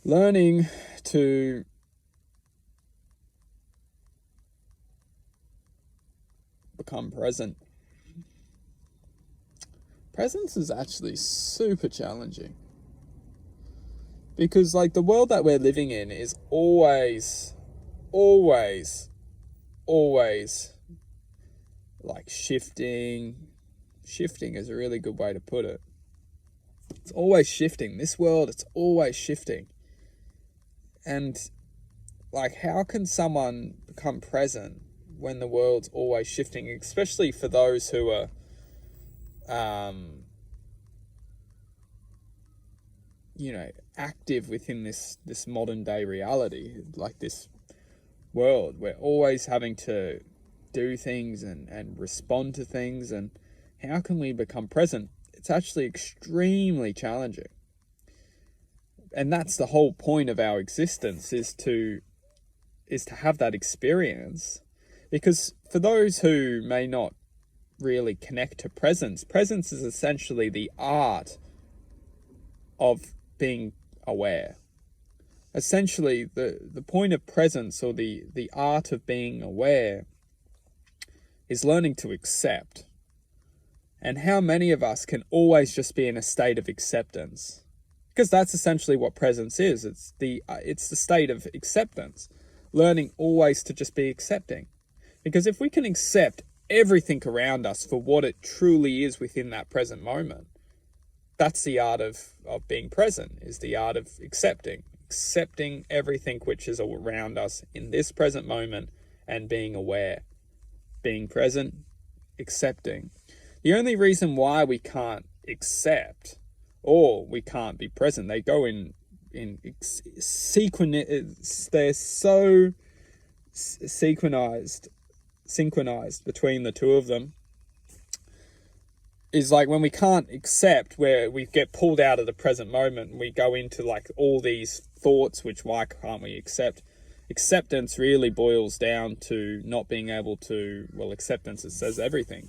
Learning to become present. Presence is actually super challenging. Because like the world that we're living in is always like shifting. Shifting is a really good way to put it. It's always shifting. This world, it's always shifting. And like, how can someone become present when the world's always shifting, especially for those who are active within this modern day reality, like this world. We're always having to do things and respond to things, and how can we become present? It's actually extremely challenging. And that's the whole point of our existence, is to have that experience. Because for those who may not really connect to presence is essentially the art of being aware. Essentially, the point of presence, or the art of being aware, is learning to accept. And how many of us can always just be in a state of acceptance? Because that's essentially what presence is. It's the state of acceptance. Learning always to just be accepting. Because if we can accept everything around us for what it truly is within that present moment, that's the art of being present, is the art of accepting everything which is around us in this present moment, and being aware, being present, accepting. The only reason why we can't accept or we can't be present, they go in sequence. They're so synchronized between the two of them, is like when we can't accept, where we get pulled out of the present moment and we go into like all these thoughts, which why can't we accept? Acceptance really boils down to not being able to, well, acceptance, it says everything,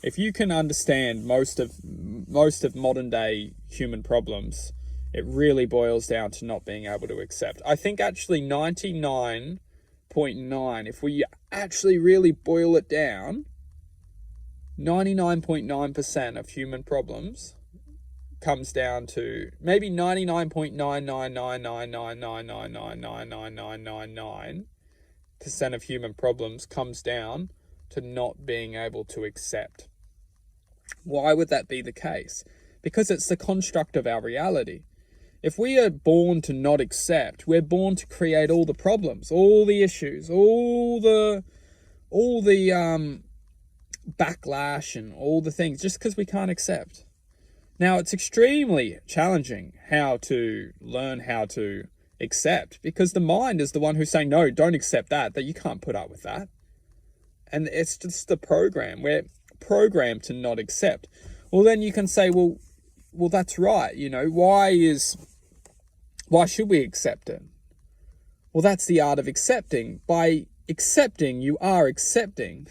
If you can understand most of modern day human problems, it really boils down to not being able to accept. I think actually 99.9, if we actually really boil it down, 99.9% of human problems comes down to, maybe 99.99999999999% of human problems comes down to not being able to accept. Why would that be the case? Because it's the construct of our reality. If we are born to not accept, we're born to create all the problems, all the issues, all the backlash and all the things, just because we can't accept. Now, it's extremely challenging how to learn how to accept, because the mind is the one who's saying, no, don't accept that you can't put up with that. And it's just the program. We're programmed to not accept. Well, then you can say, well, that's right. Why should we accept it? Well, that's the art of accepting. By accepting, you are accepting.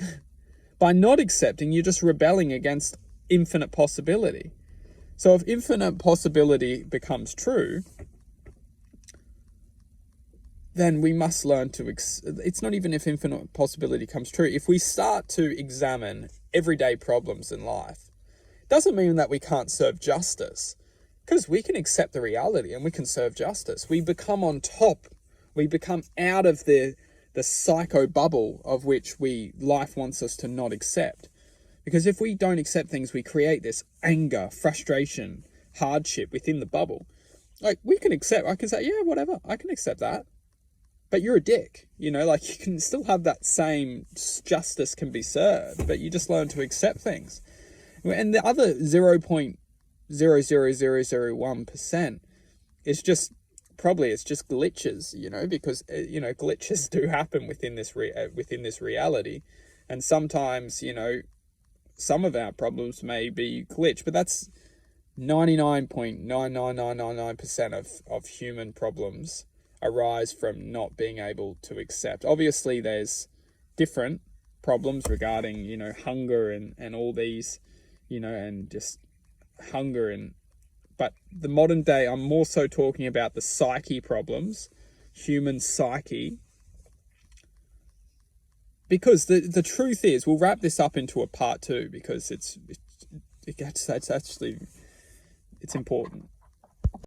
By not accepting, you're just rebelling against infinite possibility. So if infinite possibility becomes true, then we must learn to... It's not even if infinite possibility comes true. If we start to examine everyday problems in life, it doesn't mean that we can't serve justice, because we can accept the reality and we can serve justice. We become on top. We become out of the psycho bubble of which life wants us to not accept. Because if we don't accept things, we create this anger, frustration, hardship within the bubble. Like, we can accept, I can say, yeah, whatever, I can accept that. But you're a dick, like you can still have that same justice can be served, but you just learn to accept things. And the other 0.00001% is just, probably it's just glitches, because, glitches do happen within this reality. And sometimes, some of our problems may be glitch, but that's 99.99999% of human problems arise from not being able to accept. Obviously, there's different problems regarding, hunger and all these, and just hunger but the modern day, I'm more so talking about the psyche problems, human psyche. Because the truth is, we'll wrap this up into a part 2 because it's important.